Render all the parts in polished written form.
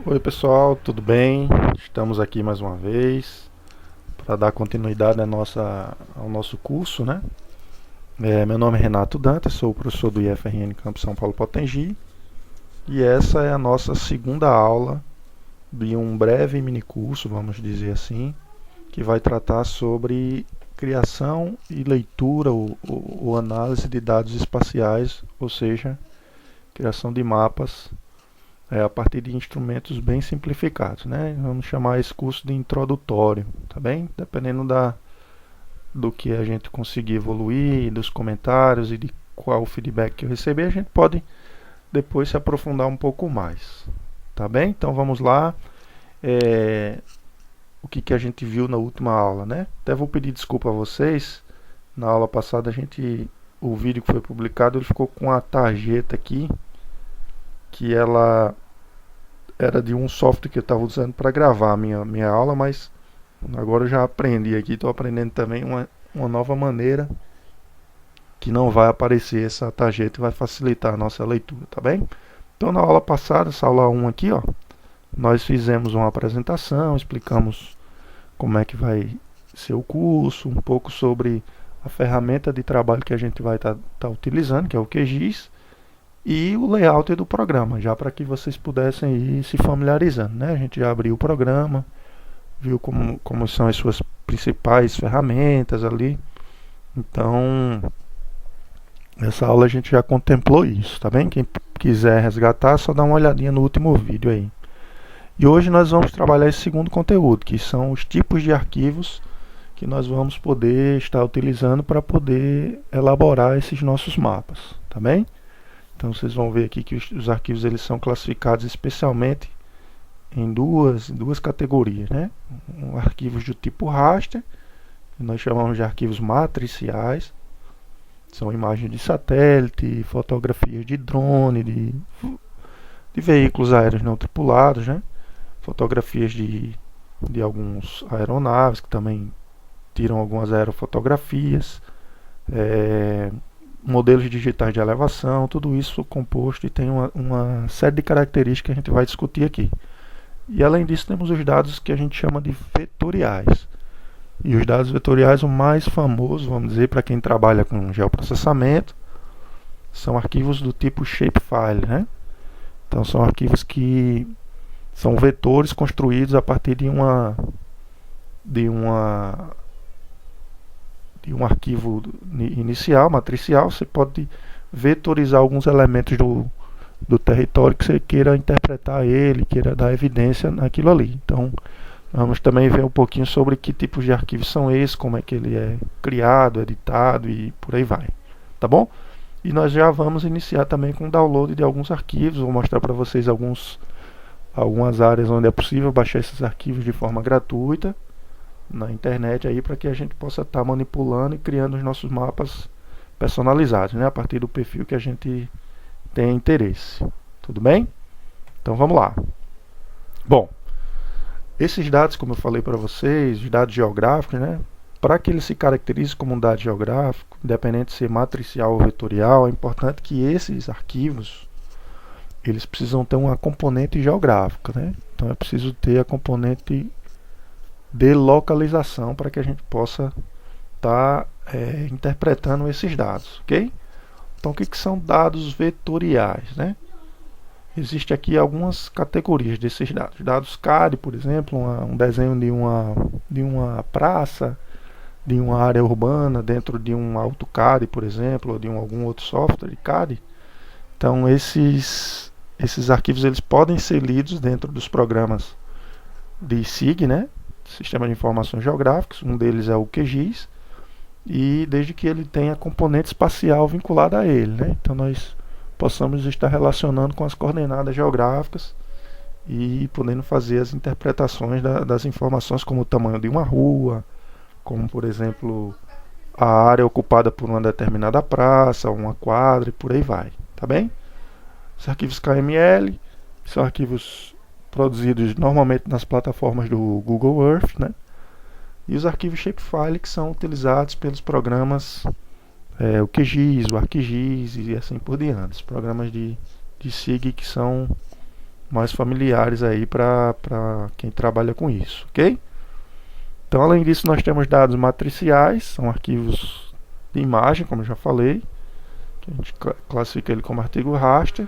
Oi pessoal, tudo bem? Estamos aqui mais uma vez para dar continuidade ao nosso curso, né? Meu nome é Renato Dantas, sou professor do IFRN Campus São Paulo Potengi e essa é a nossa segunda aula de um breve minicurso, vamos dizer assim, que vai tratar sobre criação e leitura ou análise de dados espaciais, ou seja, criação de mapas a partir de instrumentos bem simplificados, né? Vamos chamar esse curso de introdutório, tá bem? Dependendo do que a gente conseguir evoluir, dos comentários e de qual feedback que eu receber, a gente pode depois se aprofundar um pouco mais, tá bem? Então vamos lá. É, o que a gente viu na última aula, né? Até vou pedir desculpa a vocês. Na aula passada o vídeo que foi publicado, ele ficou com a tarjeta aqui que ela era de um software que eu estava usando para gravar a minha aula, mas agora eu já aprendi aqui, estou aprendendo também uma nova maneira que não vai aparecer essa tarjeta e vai facilitar a nossa leitura, tá bem? Então na aula passada, essa aula 1 aqui, ó, nós fizemos uma apresentação, explicamos como é que vai ser o curso, um pouco sobre a ferramenta de trabalho que a gente vai estar utilizando, que é o QGIS, e o layout do programa, já para que vocês pudessem ir se familiarizando, né? A gente já abriu o programa, viu como são as suas principais ferramentas ali. Então, nessa aula a gente já contemplou isso, tá bem? Quem quiser resgatar, só dá uma olhadinha no último vídeo aí. E hoje nós vamos trabalhar esse segundo conteúdo, que são os tipos de arquivos que nós vamos poder estar utilizando para poder elaborar esses nossos mapas, tá bem? Então vocês vão ver aqui que os arquivos eles são classificados especialmente em duas categorias, né? Arquivos do tipo raster, que nós chamamos de arquivos matriciais, são imagens de satélite, fotografias de drone, de veículos aéreos não tripulados, né? Fotografias de alguns aeronaves que também tiram algumas aerofotografias, modelos digitais de elevação, tudo isso composto e tem uma série de características que a gente vai discutir aqui. E além disso temos os dados que a gente chama de vetoriais. E os dados vetoriais, o mais famoso, vamos dizer, para quem trabalha com geoprocessamento, são arquivos do tipo shapefile, né? Então são arquivos que são vetores construídos a partir de uma de um arquivo inicial, matricial. Você pode vetorizar alguns elementos do território que você queira interpretar ele, queira dar evidência naquilo ali. Então, vamos também ver um pouquinho sobre que tipos de arquivos são esses, como é que ele é criado, editado e por aí vai. Tá bom? E nós já vamos iniciar também com o download de alguns arquivos. Vou mostrar para vocês algumas áreas onde é possível baixar esses arquivos de forma gratuita na internet aí para que a gente possa estar manipulando e criando os nossos mapas personalizados, né, a partir do perfil que a gente tem interesse. Tudo bem? Então vamos lá. Bom, esses dados, como eu falei para vocês, os dados geográficos, né, para que ele se caracterize como um dado geográfico, independente de ser matricial ou vetorial, é importante que esses arquivos eles precisam ter uma componente geográfica, né? Então é preciso ter a componente de localização para que a gente possa estar interpretando esses dados, ok? Então o que são dados vetoriais, né? Existe aqui algumas categorias desses dados. Dados CAD, por exemplo, um desenho de uma praça, de uma área urbana dentro de um AutoCAD, por exemplo, ou de algum outro software de CAD. Então esses arquivos eles podem ser lidos dentro dos programas de SIG, né? Sistema de Informações Geográficas, um deles é o QGIS, e desde que ele tenha componente espacial vinculado a ele, né? Então nós possamos estar relacionando com as coordenadas geográficas e podendo fazer as interpretações das informações como o tamanho de uma rua, como por exemplo a área ocupada por uma determinada praça, uma quadra e por aí vai, tá bem? Os arquivos KML são arquivos produzidos normalmente nas plataformas do Google Earth, né? E os arquivos Shapefile que são utilizados pelos programas o QGIS, o ArcGIS e assim por diante. Os programas de SIG que são mais familiares aí para quem trabalha com isso, ok? Então, além disso, nós temos dados matriciais, são arquivos de imagem, como eu já falei, que a gente classifica ele como arquivo raster.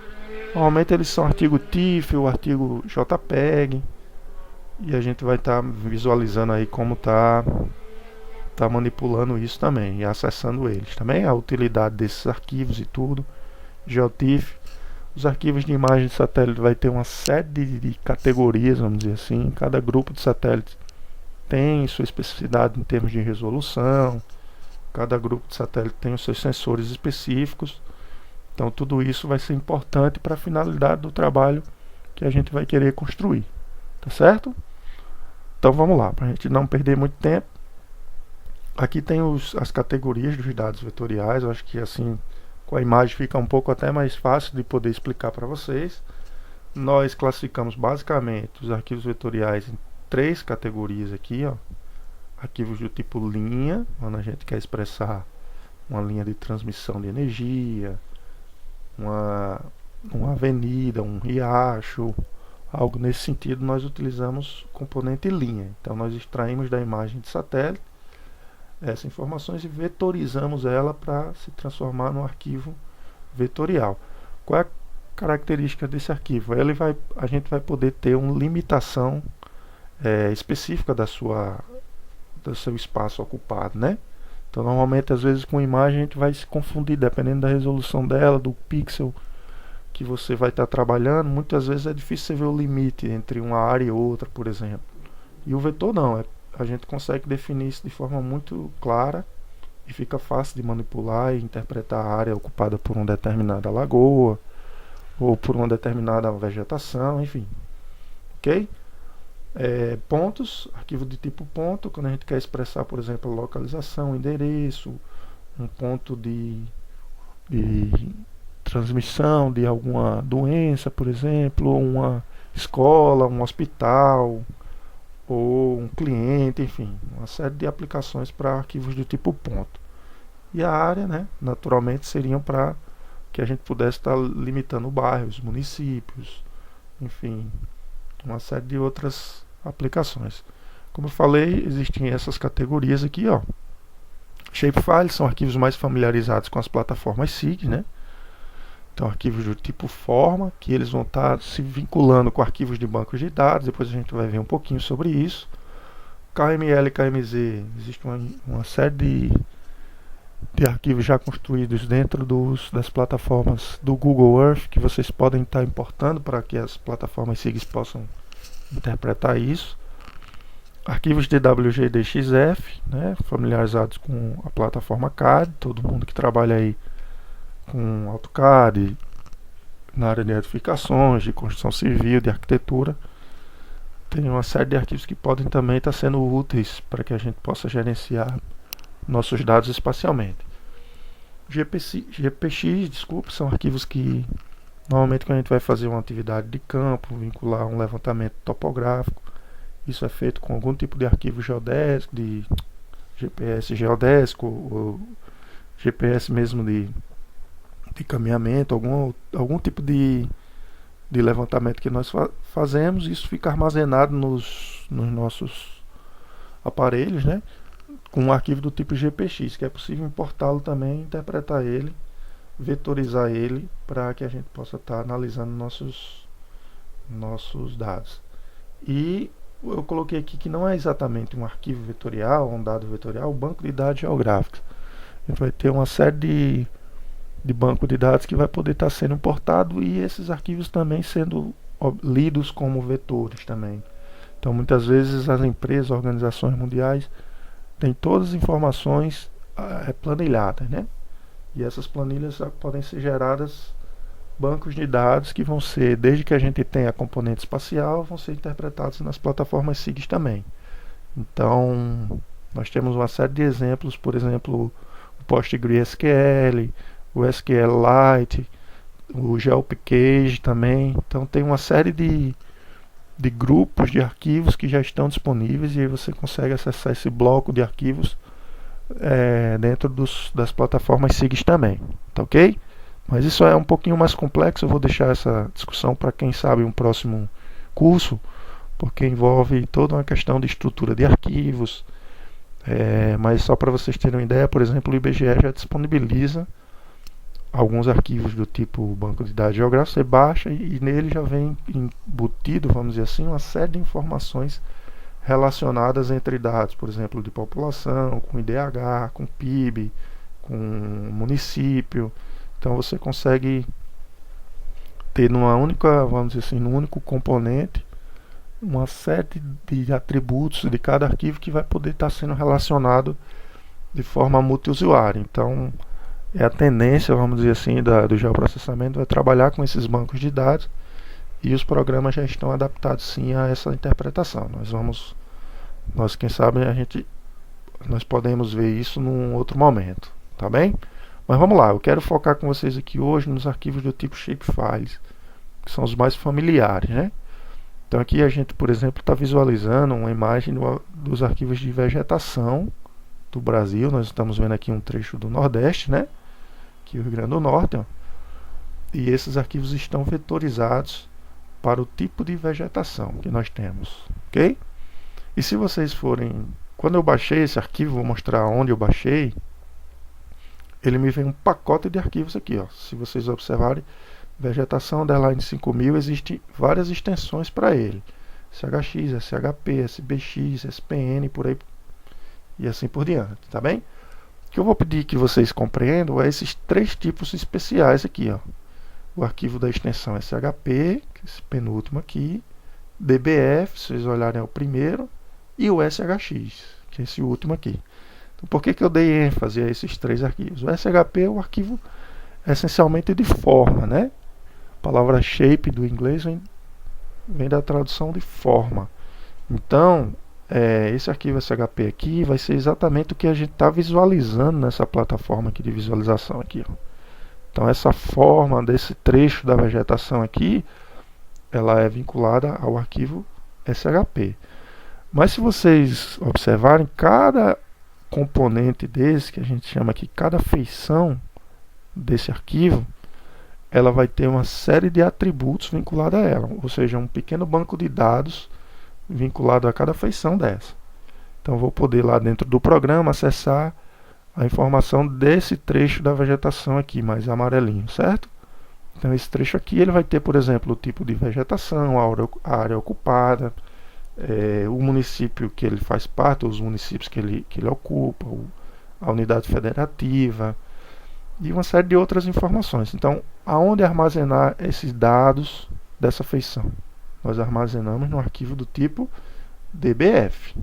Normalmente eles são arquivo TIFF ou arquivo JPEG, e a gente vai estar visualizando aí como está manipulando isso também e acessando eles também, a utilidade desses arquivos e tudo. GeoTIFF. Os arquivos de imagem de satélite vai ter uma série de categorias, vamos dizer assim. Cada grupo de satélites tem sua especificidade em termos de resolução. Cada grupo de satélite tem os seus sensores específicos. Então tudo isso vai ser importante para a finalidade do trabalho que a gente vai querer construir. Tá certo? Então vamos lá, para a gente não perder muito tempo. Aqui tem as categorias dos dados vetoriais. Eu acho que assim, com a imagem fica um pouco até mais fácil de poder explicar para vocês. Nós classificamos basicamente os arquivos vetoriais em 3 categorias aqui, ó. Arquivos do tipo linha, quando a gente quer expressar uma linha de transmissão de energia, uma avenida, um riacho, algo nesse sentido. Nós utilizamos o componente linha. Então nós extraímos da imagem de satélite essas informações e vetorizamos ela para se transformar num arquivo vetorial. Qual é a característica desse arquivo? A gente vai poder ter uma limitação específica do seu espaço ocupado, né? Então normalmente às vezes com imagem a gente vai se confundir dependendo da resolução dela, do pixel que você vai estar trabalhando. Muitas vezes é difícil você ver o limite entre uma área e outra, por exemplo. E o vetor não, a gente consegue definir isso de forma muito clara e fica fácil de manipular e interpretar a área ocupada por uma determinada lagoa ou por uma determinada vegetação, enfim. Ok? Pontos, arquivo de tipo ponto, quando a gente quer expressar, por exemplo, a localização, endereço, um ponto de transmissão de alguma doença, por exemplo, ou uma escola, um hospital, ou um cliente, enfim, uma série de aplicações para arquivos do tipo ponto. E a área, né, naturalmente seriam para que a gente pudesse estar limitando bairros, municípios, enfim, uma série de outras aplicações. Como eu falei, existem essas categorias aqui, ó. Shapefiles são arquivos mais familiarizados com as plataformas SIG, né? Então, arquivos do tipo forma, que eles vão estar se vinculando com arquivos de bancos de dados. Depois a gente vai ver um pouquinho sobre isso. KML e KMZ, existe uma série de arquivos já construídos dentro das plataformas do Google Earth, que vocês podem estar importando para que as plataformas SIGs possam interpretar isso. Arquivos DWG e DXF, né, familiarizados com a plataforma CAD. Todo mundo que trabalha aí com AutoCAD, na área de edificações, de construção civil, de arquitetura, tem uma série de arquivos que podem também estar sendo úteis para que a gente possa gerenciar nossos dados espacialmente. GPX, desculpe, são arquivos que normalmente quando a gente vai fazer uma atividade de campo, vincular um levantamento topográfico, isso é feito com algum tipo de arquivo geodésico, de GPS geodésico, ou GPS mesmo de caminhamento, algum tipo de levantamento que nós fazemos. Isso fica armazenado nos nossos aparelhos, né, com um arquivo do tipo GPX, que é possível importá-lo também, interpretar ele, vetorizar ele, para que a gente possa estar analisando nossos dados. E eu coloquei aqui que não é exatamente um arquivo vetorial, um dado vetorial, um banco de dados geográficos. A gente vai ter uma série de banco de dados que vai poder estar sendo importado, e esses arquivos também sendo lidos como vetores também. Então muitas vezes as empresas, organizações mundiais têm todas as informações planilhadas, né? E essas planilhas podem ser geradas bancos de dados que vão ser, desde que a gente tenha componente espacial, vão ser interpretados nas plataformas SIGs também. Então nós temos uma série de exemplos, por exemplo, o PostgreSQL, o SQLite, o GeoPackage também. Então tem uma série de grupos de arquivos que já estão disponíveis, e aí você consegue acessar esse bloco de arquivos dentro das plataformas SIGs também, tá ok? Mas isso é um pouquinho mais complexo, eu vou deixar essa discussão para quem sabe um próximo curso, porque envolve toda uma questão de estrutura de arquivos. Mas só para vocês terem uma ideia, por exemplo, o IBGE já disponibiliza alguns arquivos do tipo banco de dados geográfico. Você baixa e nele já vem embutido, vamos dizer assim, uma série de informações relacionadas entre dados, por exemplo, de população, com IDH, com PIB, com município. Então você consegue ter numa única, vamos dizer assim, num único componente, uma série de atributos de cada arquivo que vai poder estar sendo relacionado de forma multiusuária. Então, a tendência, vamos dizer assim, do geoprocessamento é trabalhar com esses bancos de dados, e os programas já estão adaptados sim a essa interpretação. Nós quem sabe nós podemos ver isso num outro momento, tá bem? Mas vamos lá, eu quero focar com vocês aqui hoje nos arquivos do tipo shapefiles, que são os mais familiares, né? Então aqui a gente, por exemplo, está visualizando uma imagem dos arquivos de vegetação do Brasil. Nós estamos vendo aqui um trecho do Nordeste, né? Aqui o Rio Grande do Norte, ó. E esses arquivos estão vetorizados para o tipo de vegetação que nós temos, ok? E se vocês forem, quando eu baixei esse arquivo, vou mostrar onde eu baixei, ele me vem um pacote de arquivos aqui, ó. Se vocês observarem, vegetação underline 5000, existem várias extensões para ele: SHX, SHP, SBX, SPN, por aí e assim por diante, tá bem? O que eu vou pedir que vocês compreendam é esses três tipos especiais aqui, ó. O arquivo da extensão SHP, esse penúltimo aqui, DBF, se vocês olharem é o primeiro, e o SHX, que é esse último aqui. Então, por que eu dei ênfase a esses três arquivos? O SHP é o arquivo essencialmente de forma, né? A palavra shape do inglês vem da tradução de forma. Então, esse arquivo SHP aqui vai ser exatamente o que a gente está visualizando nessa plataforma aqui de visualização aqui, ó. Então essa forma desse trecho da vegetação aqui, ela é vinculada ao arquivo SHP. Mas se vocês observarem, cada componente desse, que a gente chama aqui, cada feição desse arquivo, ela vai ter uma série de atributos vinculados a ela, ou seja, um pequeno banco de dados vinculado a cada feição dessa. Então vou poder lá dentro do programa acessar a informação desse trecho da vegetação aqui, mais amarelinho, certo? Então esse trecho aqui ele vai ter, por exemplo, o tipo de vegetação, a área ocupada, o município que ele faz parte, os municípios que ele ocupa, a unidade federativa e uma série de outras informações. Então, aonde armazenar esses dados dessa feição? Nós armazenamos no arquivo do tipo DBF,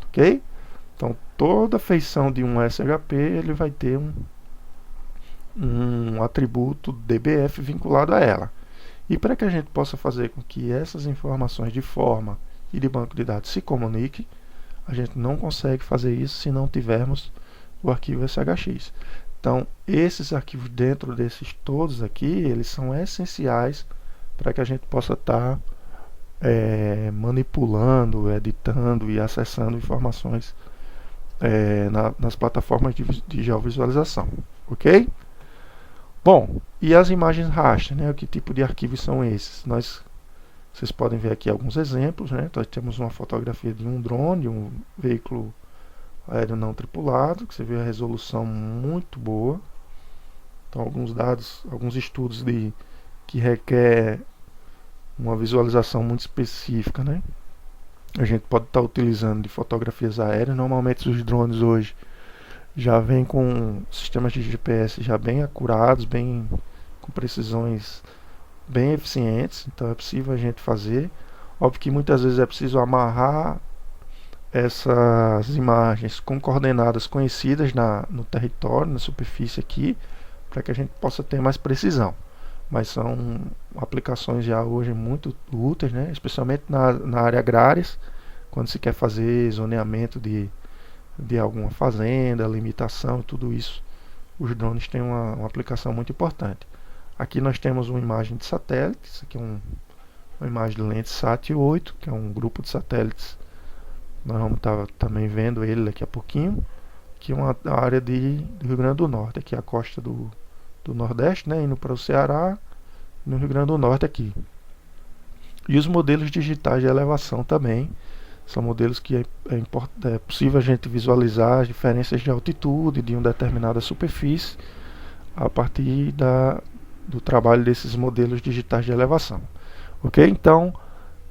ok? Então, toda feição de um SHP ele vai ter um atributo DBF vinculado a ela. E para que a gente possa fazer com que essas informações de forma e de banco de dados se comuniquem, a gente não consegue fazer isso se não tivermos o arquivo SHX. Então, esses arquivos dentro desses todos aqui, eles são essenciais para que a gente possa estar manipulando, editando e acessando informações nas plataformas de geovisualização, ok? Bom, e as imagens raster, né? Que tipo de arquivos são esses? Vocês podem ver aqui alguns exemplos, né? Nós temos uma fotografia de um drone, um veículo aéreo não tripulado, que você vê a resolução muito boa. Então alguns dados, alguns estudos que requer uma visualização muito específica, né? A gente pode estar utilizando de fotografias aéreas. Normalmente os drones hoje já vêm com sistemas de GPS já bem acurados, com precisões bem eficientes. Então é possível a gente fazer. Óbvio que muitas vezes é preciso amarrar essas imagens com coordenadas conhecidas no território, na superfície aqui, para que a gente possa ter mais precisão. Mas são aplicações já hoje muito úteis, né? Especialmente na área agrárias, quando se quer fazer zoneamento de alguma fazenda, limitação, tudo isso, os drones têm uma aplicação muito importante. Aqui nós temos uma imagem de satélite, isso aqui é uma imagem de Landsat 8, que é um grupo de satélites. Nós vamos estar também vendo ele daqui a pouquinho. Aqui é uma área do Rio Grande do Norte, aqui é a costa do do Nordeste, né, indo para o Ceará, no Rio Grande do Norte aqui. E os modelos digitais de elevação também são modelos que é possível a gente visualizar as diferenças de altitude de uma determinada superfície a partir do trabalho desses modelos digitais de elevação. Ok? Então,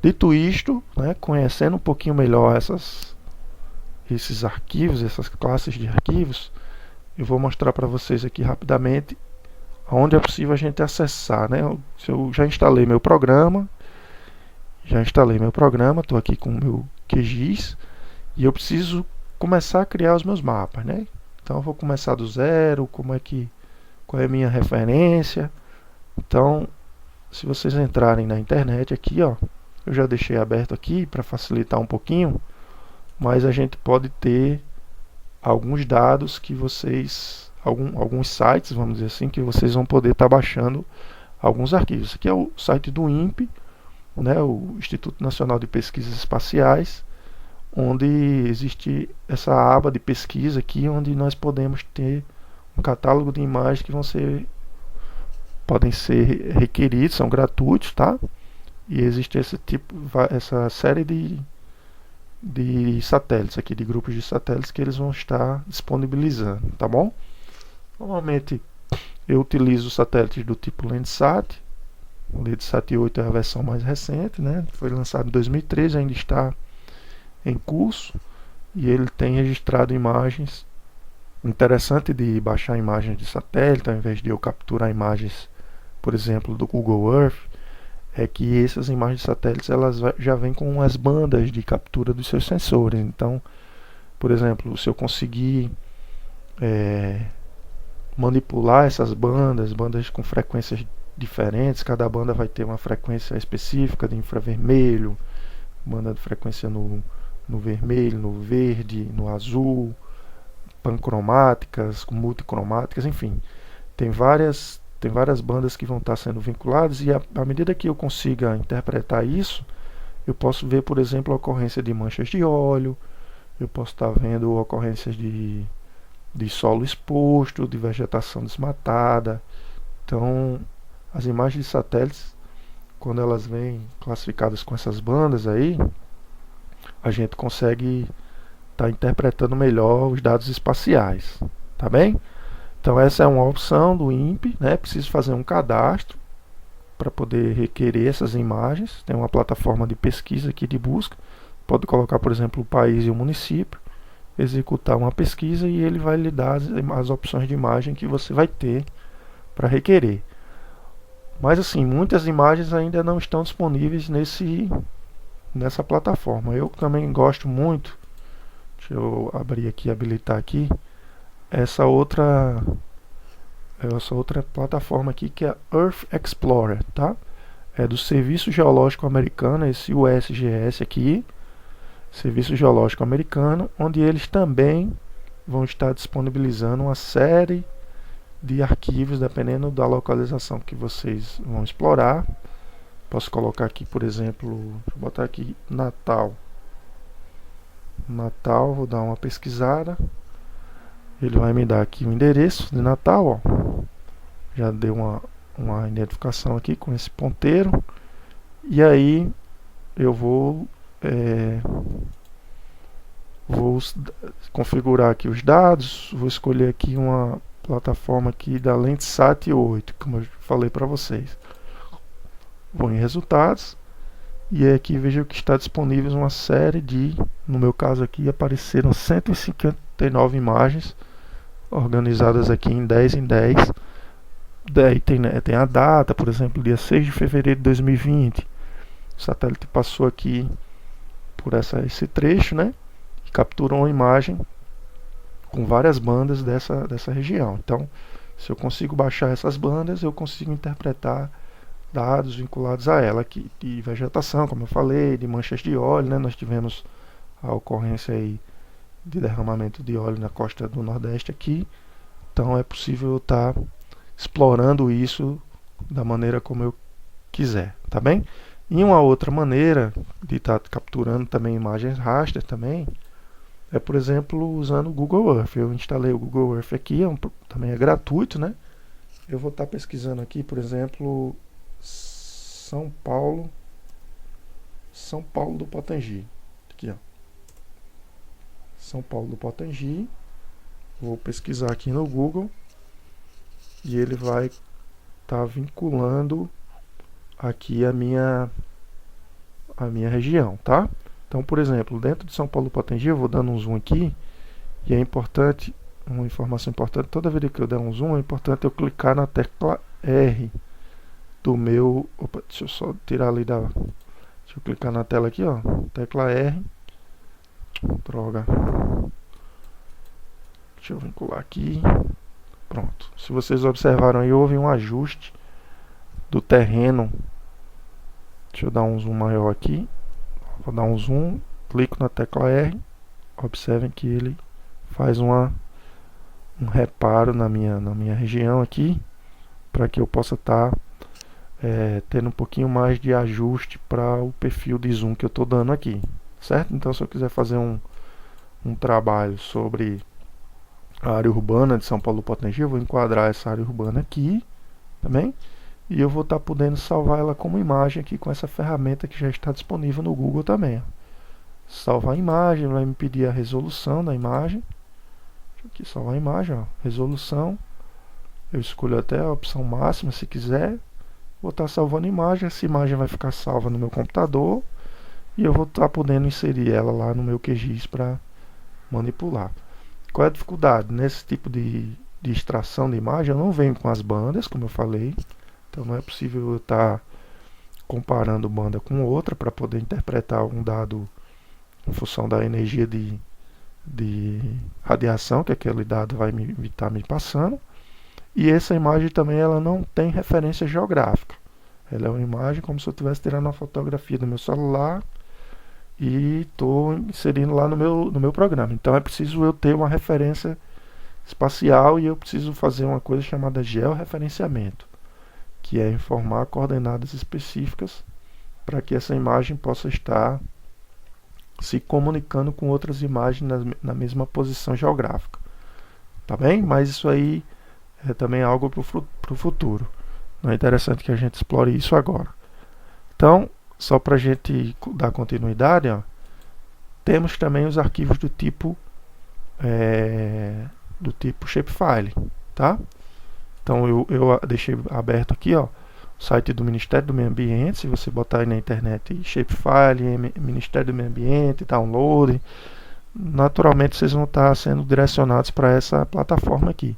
dito isto, né, conhecendo um pouquinho melhor esses arquivos, essas classes de arquivos, eu vou mostrar para vocês aqui rapidamente onde é possível a gente acessar. Né? Eu já instalei meu programa, estou aqui com o meu QGIS e eu preciso começar a criar os meus mapas. Né? Então eu vou começar do zero, qual é a minha referência. Então, se vocês entrarem na internet aqui, ó, eu já deixei aberto aqui para facilitar um pouquinho, mas a gente pode ter alguns dados que vocês, alguns sites, vamos dizer assim, que vocês vão poder estar baixando alguns arquivos. Esse aqui é o site do INPE, né, o Instituto Nacional de Pesquisas Espaciais, onde existe essa aba de pesquisa aqui, onde nós podemos ter um catálogo de imagens que podem ser requeridos, são gratuitos, tá? E existe essa série de satélites aqui, de grupos de satélites que eles vão estar disponibilizando, tá bom? Normalmente eu utilizo satélites do tipo Landsat. O Landsat 8 é a versão mais recente, né? Foi lançado em 2013, ainda está em curso e ele tem registrado imagens. Interessante de baixar imagens de satélite ao invés de eu capturar imagens, por exemplo, do Google Earth, é que essas imagens de satélites elas já vêm com as bandas de captura dos seus sensores. Então, por exemplo, se eu conseguir manipular essas bandas com frequências diferentes, cada banda vai ter uma frequência específica de infravermelho, banda de frequência no vermelho, no verde, no azul, pancromáticas, multicromáticas, enfim, tem várias bandas que vão estar sendo vinculadas e à medida que eu consiga interpretar isso, eu posso ver, por exemplo, a ocorrência de manchas de óleo, eu posso estar vendo ocorrências de solo exposto, de vegetação desmatada. Então, as imagens de satélites, quando elas vêm classificadas com essas bandas aí, a gente consegue estar interpretando melhor os dados espaciais, tá bem? Então essa é uma opção do INPE, né? Preciso fazer um cadastro para poder requerer essas imagens. Tem uma plataforma de pesquisa aqui de busca. Pode colocar, por exemplo, o país e o município, executar uma pesquisa e ele vai lhe dar as opções de imagem que você vai ter para requerer. Mas assim, muitas imagens ainda não estão disponíveis nessa plataforma. Eu também gosto muito. Deixa eu abrir aqui, habilitar aqui essa outra plataforma aqui, que é a Earth Explorer, tá? É do Serviço Geológico Americano, esse USGS aqui, Serviço Geológico Americano, onde eles também vão estar disponibilizando uma série de arquivos, dependendo da localização que vocês vão explorar. Posso colocar aqui, por exemplo, deixa eu botar aqui Natal, vou dar uma pesquisada. Ele vai me dar aqui o endereço de Natal, ó. Já deu uma identificação aqui com esse ponteiro. E aí eu vou configurar aqui os dados. Vou escolher aqui uma plataforma aqui da Landsat 8, como eu falei para vocês. Vou em resultados e aqui vejo que está disponível uma série no meu caso aqui apareceram 159 imagens organizadas aqui em 10 em 10. Daí tem a data, por exemplo, dia 6 de fevereiro de 2020. O satélite passou aqui por esse trecho, né? E capturou uma imagem com várias bandas dessa região. Então, se eu consigo baixar essas bandas, eu consigo interpretar dados vinculados a ela, aqui, de vegetação, como eu falei, de manchas de óleo, né? Nós tivemos a ocorrência aí de derramamento de óleo na costa do Nordeste aqui. Então é possível estar explorando isso da maneira como eu quiser, tá bem? E uma outra maneira de estar capturando também imagens raster também é, por exemplo, usando o Google Earth. Eu instalei o Google Earth aqui, também é gratuito, né? eu vou estar pesquisando aqui, por exemplo, São Paulo do Potengi. Aqui, ó. São Paulo do Potengi. Vou pesquisar aqui no Google e ele vai estar vinculando aqui a minha região, tá? Então, por exemplo, dentro de São Paulo do Potengi, eu vou dando um zoom aqui e é importante, uma informação importante, toda vez que eu der um zoom, é importante eu clicar na tecla R do meu... Opa, deixa eu só tirar ali da... Deixa eu clicar na tela aqui, ó, tecla R. Droga. Deixa eu vincular aqui. Pronto. Se vocês observaram aí, houve um ajuste do terreno. Deixa eu dar um zoom maior aqui. Vou dar um zoom, clico na tecla R. Observem que ele faz um reparo na minha região aqui, para que eu possa estar tendo um pouquinho mais de ajuste para o perfil de zoom que eu estou dando aqui, certo? Então, se eu quiser fazer um trabalho sobre a área urbana de São Paulo do Potengi, eu vou enquadrar essa área urbana aqui também, e eu vou estar podendo salvar ela como imagem aqui com essa ferramenta que já está disponível no Google também, ó. Salvar a imagem, vai me pedir a resolução da imagem. Deixa eu aqui salvar a imagem, ó. Resolução, eu escolho até a opção máxima se quiser. Vou estar salvando a imagem, essa imagem vai ficar salva no meu computador e eu vou estar podendo inserir ela lá no meu QGIS para manipular. Qual é a dificuldade? Nesse tipo de extração de imagem, eu não venho com as bandas, como eu falei, então não é possível eu estar comparando banda com outra para poder interpretar um dado em função da energia de radiação que aquele dado vai estar me passando. E essa imagem também ela não tem referência geográfica. Ela é uma imagem como se eu estivesse tirando uma fotografia do meu celular e estou inserindo lá no meu programa. Então é preciso eu ter uma referência espacial e eu preciso fazer uma coisa chamada georreferenciamento, que é informar coordenadas específicas para que essa imagem possa estar se comunicando com outras imagens na mesma posição geográfica. Tá bem? Mas isso aí é também algo para o futuro. Não é interessante que a gente explore isso agora. Então, só para a gente dar continuidade, ó, temos também os arquivos do tipo shapefile, tá? Então eu deixei aberto aqui, ó, o site do Ministério do Meio Ambiente. Se você botar aí na internet shapefile, Ministério do Meio Ambiente, download, naturalmente vocês vão estar sendo direcionados para essa plataforma aqui.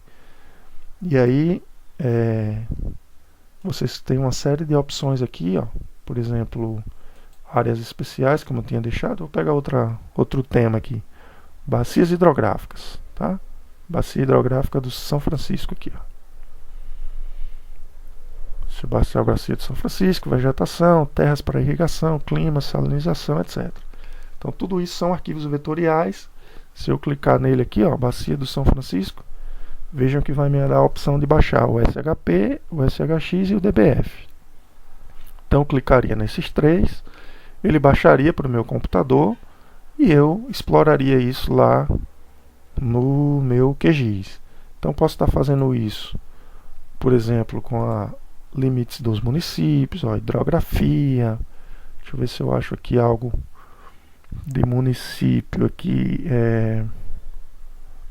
E aí vocês têm uma série de opções aqui, ó. Por exemplo, áreas especiais, como eu tinha deixado. Vou pegar outro tema aqui, bacias hidrográficas, tá? Bacia hidrográfica do São Francisco aqui, ó. Bacia de São Francisco, vegetação, terras para irrigação, clima, salinização, etc. Então tudo isso são arquivos vetoriais. Se eu clicar nele aqui, ó, Bacia do São Francisco, vejam que vai me dar a opção de baixar o SHP, o SHX e o DBF. Então eu clicaria nesses três, ele baixaria para o meu computador e eu exploraria isso lá no meu QGIS. Então posso estar fazendo isso, por exemplo, com a limites dos municípios, ó, hidrografia. Deixa eu ver se eu acho aqui algo de município aqui,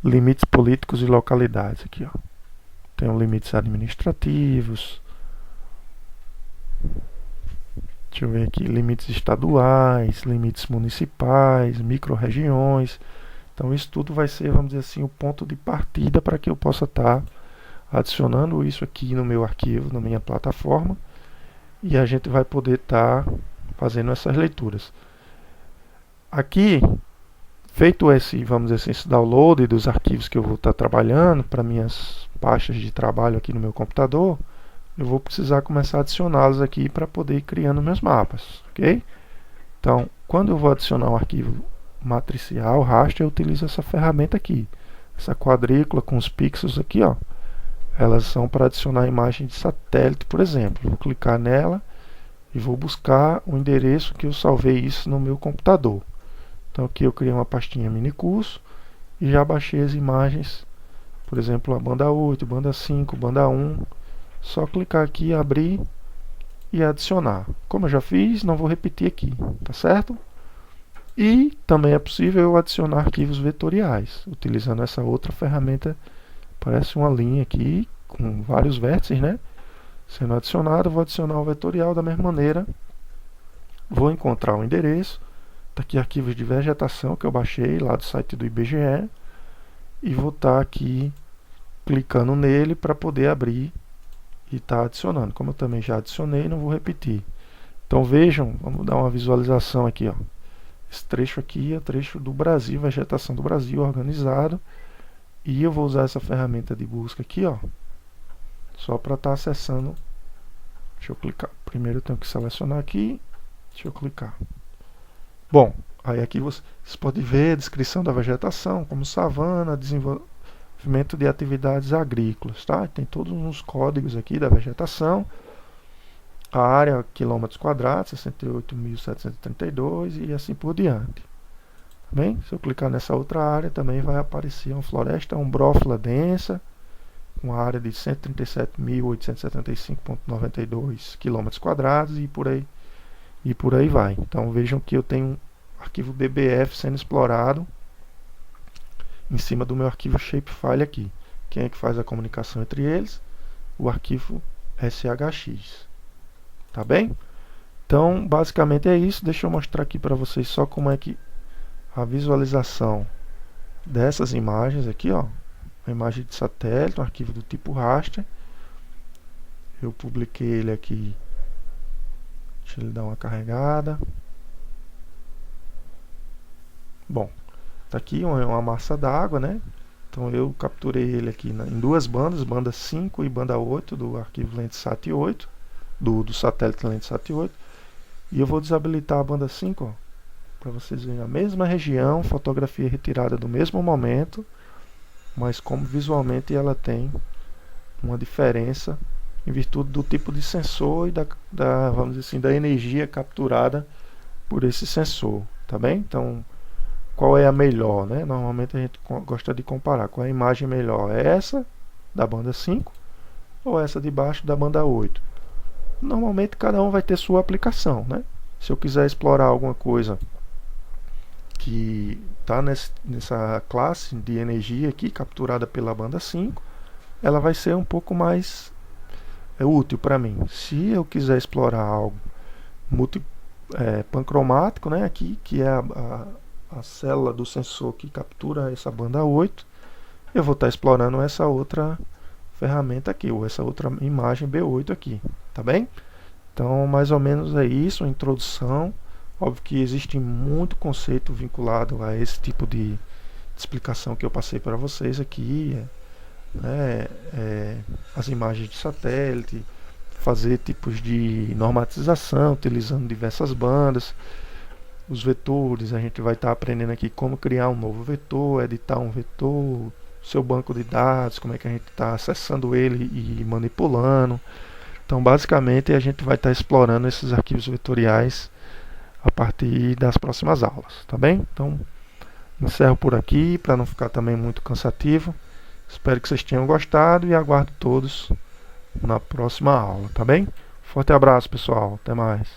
limites políticos e localidades aqui, ó. Tem limites administrativos. Deixa eu ver aqui, limites estaduais, limites municipais, micro-regiões. Então isso tudo vai ser, vamos dizer assim, o ponto de partida para que eu possa estar adicionando isso aqui no meu arquivo, na minha plataforma, e a gente vai poder estar fazendo essas leituras. Aqui, feito vamos dizer assim, esse download dos arquivos que eu vou estar trabalhando para minhas pastas de trabalho aqui no meu computador, eu vou precisar começar a adicioná-los aqui para poder ir criando meus mapas, ok? Então, quando eu vou adicionar um arquivo matricial, raster, eu utilizo essa ferramenta aqui, essa quadrícula com os pixels aqui, ó. Elas são para adicionar a imagem de satélite, por exemplo. Vou clicar nela e vou buscar o endereço que eu salvei isso no meu computador. Então aqui eu criei uma pastinha mini curso e já baixei as imagens, por exemplo, a banda 8, banda 5, banda 1, Só clicar aqui, abrir e adicionar. Como eu já fiz, não vou repetir aqui, tá certo? E também é possível eu adicionar arquivos vetoriais, utilizando essa outra ferramenta. Parece uma linha aqui, com vários vértices, né? Sendo adicionado, eu vou adicionar o vetorial da mesma maneira. Vou encontrar o endereço. Está aqui arquivos de vegetação que eu baixei lá do site do IBGE. E vou estar aqui clicando nele para poder abrir e estar adicionando. Como eu também já adicionei, não vou repetir. Então vejam, vamos dar uma visualização aqui, ó. Esse trecho aqui é o trecho do Brasil, vegetação do Brasil organizado. E eu vou usar essa ferramenta de busca aqui, ó, só para estar acessando. Deixa eu clicar. Primeiro eu tenho que selecionar aqui. Deixa eu clicar. Bom, aí aqui vocês podem ver a descrição da vegetação, como savana, desenvolvimento de atividades agrícolas, tá? Tem todos os códigos aqui da vegetação. A área, quilômetros quadrados, 68.732 e assim por diante. Tá bem? Se eu clicar nessa outra área, também vai aparecer uma floresta umbrófila densa, com a área de 137.875,92 km quadrados e por aí vai. Então vejam que eu tenho um arquivo BBF sendo explorado em cima do meu arquivo shapefile aqui. Quem é que faz a comunicação entre eles? O arquivo SHX. Tá bem? Então basicamente é isso. Deixa eu mostrar aqui para vocês só como é que a visualização dessas imagens aqui, ó. Uma imagem de satélite, um arquivo do tipo raster. Eu publiquei ele aqui. Deixa ele dar uma carregada. Bom, tá aqui uma massa d'água, né? Então eu capturei ele aqui em duas bandas, banda 5 e banda 8 do arquivo Landsat 8, do satélite Landsat 8. E eu vou desabilitar a banda 5, para vocês verem a mesma região, fotografia retirada do mesmo momento, mas como visualmente ela tem uma diferença em virtude do tipo de sensor e vamos dizer assim, da energia capturada por esse sensor, tá bem? Então, qual é a melhor, né? Normalmente a gente gosta de comparar qual é a imagem melhor, é essa da banda 5 ou essa de baixo da banda 8. Normalmente cada um vai ter sua aplicação, né? Se eu quiser explorar alguma coisa que está nessa classe de energia aqui capturada pela banda 5, ela vai ser um pouco mais útil para mim. Se eu quiser explorar algo pancromático, né, aqui, que é a célula do sensor que captura essa banda 8, eu vou estar explorando essa outra ferramenta aqui, ou essa outra imagem B8 aqui, tá bem? Então mais ou menos é isso, a introdução. Óbvio que existe muito conceito vinculado a esse tipo de explicação que eu passei para vocês aqui, né? As imagens de satélite, fazer tipos de normatização utilizando diversas bandas, os vetores, a gente vai estar aprendendo aqui como criar um novo vetor, editar um vetor, seu banco de dados, como é que a gente está acessando ele e manipulando. Então basicamente a gente vai estar explorando esses arquivos vetoriais a partir das próximas aulas, tá bem? Então encerro por aqui para não ficar também muito cansativo. Espero que vocês tenham gostado e aguardo todos na próxima aula, tá bem? Forte abraço, pessoal. Até mais.